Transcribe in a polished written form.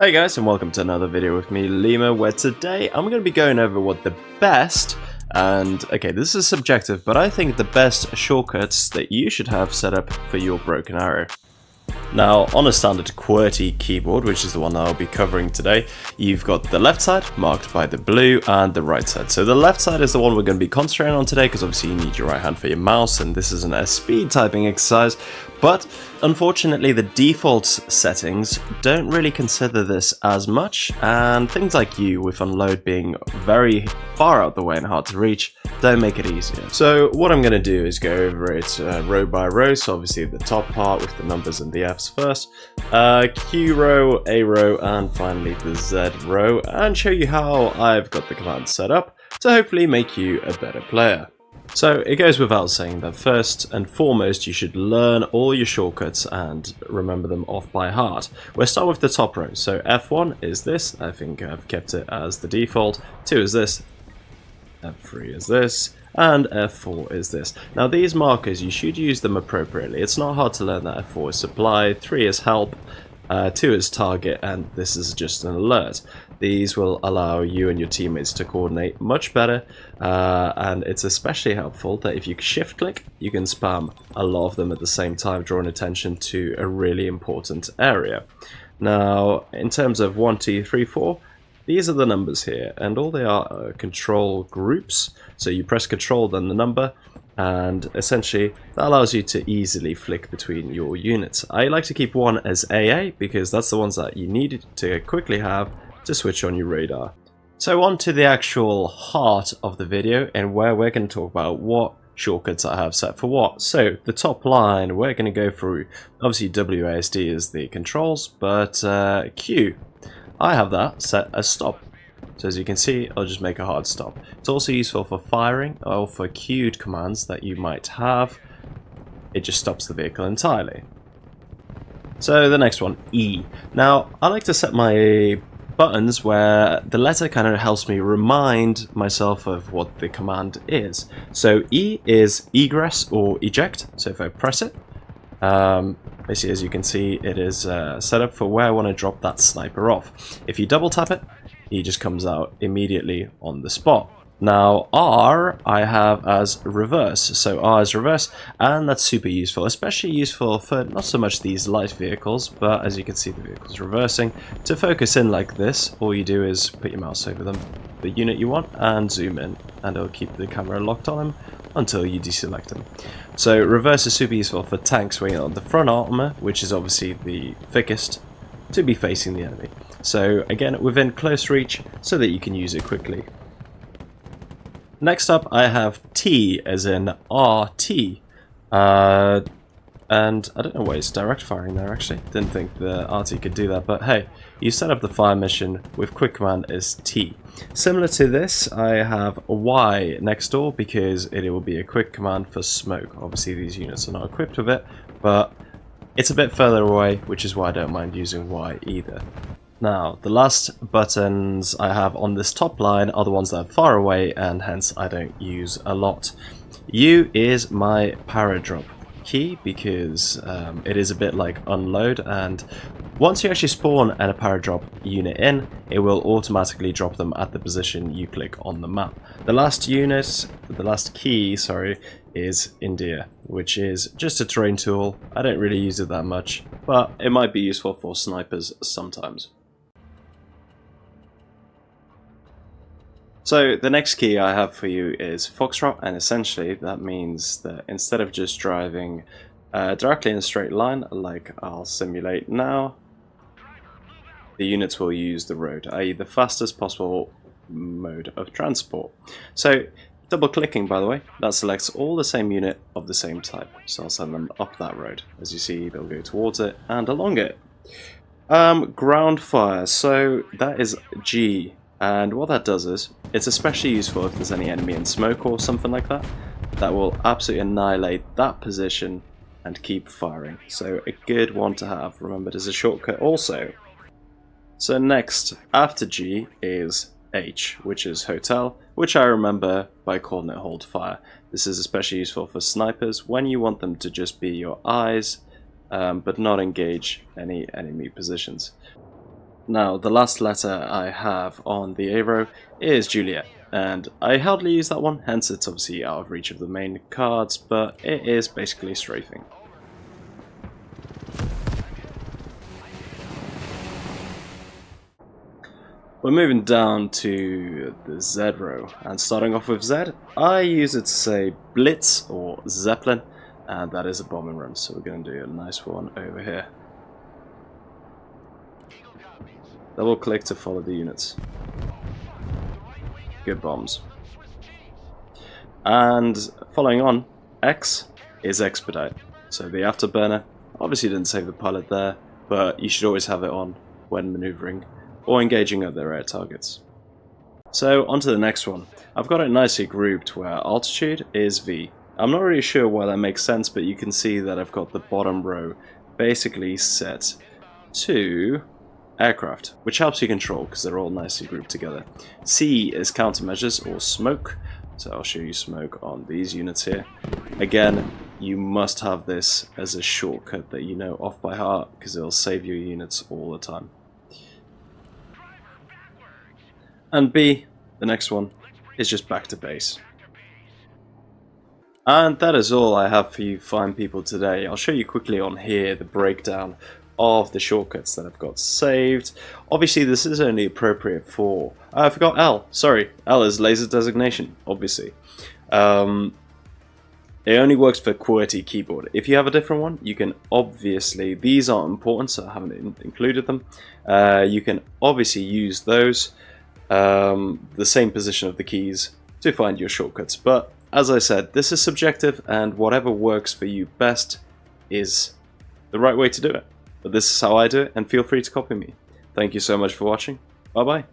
Hey guys, and welcome to another video with me, Lima, where today I'm going to be going over what the best, and okay, this is subjective, but I think the best shortcuts that you should have set up for your broken arrow. Now, on a standard QWERTY keyboard, which is the one that I'll be covering today, you've got the left side marked by the blue and the right side. So the left side is the one we're going to be concentrating on today because obviously you need your right hand for your mouse and this isn't a speed typing exercise. But unfortunately the default settings don't really consider this as much, and things like U with unload being very far out the way and hard to reach don't make it easier. So what I'm going to do is go over it row by row, so obviously the top part with the numbers and the F's first, Q row, A row, and finally the Z row, and show you how I've got the command set up to hopefully make you a better player. So it goes without saying that first and foremost you should learn all your shortcuts and remember them off by heart. We'll start with the top row. So F1 is this, I think I've kept it as the default, 2 is this, F3 is this, and F4 is this. Now these markers, you should use them appropriately. It's not hard to learn that F4 is supply, 3 is help, 2 is target, and this is just an alert. These will allow you and your teammates to coordinate much better, and it's especially helpful that if you shift click, you can spam a lot of them at the same time, drawing attention to a really important area. Now, in terms of 1, 2, 3, 4, these are the numbers here, and all they are control groups. So you press control, then the number, and essentially that allows you to easily flick between your units. I like to keep 1 as AA because that's the ones that you need to quickly have to switch on your radar. So on to the actual heart of the video, and where we're going to talk about what shortcuts I have set for what. So the top line, we're going to go through, obviously WASD is the controls, but Q, I have that set as stop. So as you can see, I'll just make a hard stop. It's also useful for firing or for queued commands that you might have. It just stops the vehicle entirely. So the next one, E. Now I like to set my buttons where the letter kind of helps me remind myself of what the command is. So E is egress or eject. So if I press it, basically as you can see, it is set up for where I want to drop that sniper off. If you double tap it, he just comes out immediately on the spot. Now R I have as reverse, so R is reverse, and that's super useful, especially useful for not so much these light vehicles, but as you can see the vehicle's reversing. To focus in like this, all you do is put your mouse over the unit you want and zoom in, and it'll keep the camera locked on him until you deselect him. So reverse is super useful for tanks where you're on the front armor, which is obviously the thickest, to be facing the enemy. So again, within close reach so that you can use it quickly. Next up I have T as in RT, and I don't know why it's direct firing there actually, didn't think the RT could do that, but hey, you set up the fire mission with quick command as T. Similar to this, I have Y next door because it will be a quick command for smoke. Obviously these units are not equipped with it, but it's a bit further away, which is why I don't mind using Y either. Now, the last buttons I have on this top line are the ones that are far away, and hence I don't use a lot. U is my paradrop key because it is a bit like unload, and once you actually spawn and a paradrop unit in, it will automatically drop them at the position you click on the map. The last key, sorry, is India, which is just a terrain tool. I don't really use it that much, but it might be useful for snipers sometimes. So the next key I have for you is Foxtrot, and essentially that means that instead of just driving directly in a straight line like I'll simulate now, the units will use the road, i.e. the fastest possible mode of transport. So double clicking, by the way, that selects all the same unit of the same type, so I'll send them up that road. As you see, they'll go towards it and along it. Ground fire, so that is G. And what that does is, it's especially useful if there's any enemy in smoke or something like that. That will absolutely annihilate that position and keep firing. So a good one to have, remembered as a shortcut also. So next, after G is H, which is hotel, which I remember by calling it hold fire. This is especially useful for snipers when you want them to just be your eyes, but not engage any enemy positions. Now, the last letter I have on the A row is Juliet, and I hardly use that one, hence it's obviously out of reach of the main cards, but it is basically strafing. We're moving down to the Z row, and starting off with Z, I use it to say Blitz or Zeppelin, and that is a bombing run, so we're going to do a nice one over here. Double click to follow the units. Good bombs. And following on, X is Expedite. So the afterburner, obviously didn't save the pilot there, but you should always have it on when maneuvering or engaging other air targets. So on to the next one. I've got it nicely grouped where altitude is V. I'm not really sure why that makes sense, but you can see that I've got the bottom row basically set to aircraft, which helps you control because they're all nicely grouped together. C is countermeasures or smoke, so I'll show you smoke on these units here. Again, you must have this as a shortcut that you know off by heart because it'll save your units all the time. And B, the next one, is just back to base. And that is all I have for you fine people today. I'll show you quickly on here the breakdown of the shortcuts that I've got saved. Obviously this is only appropriate for... I forgot L, sorry. L is laser designation, obviously. It only works for QWERTY keyboard. If you have a different one, you can obviously... These aren't important, so I haven't included them. You can obviously use those. The same position of the keys to find your shortcuts, but as I said, this is subjective and whatever works for you best is the right way to do it. But this is how I do it, and feel free to copy me. Thank you so much for watching. Bye bye.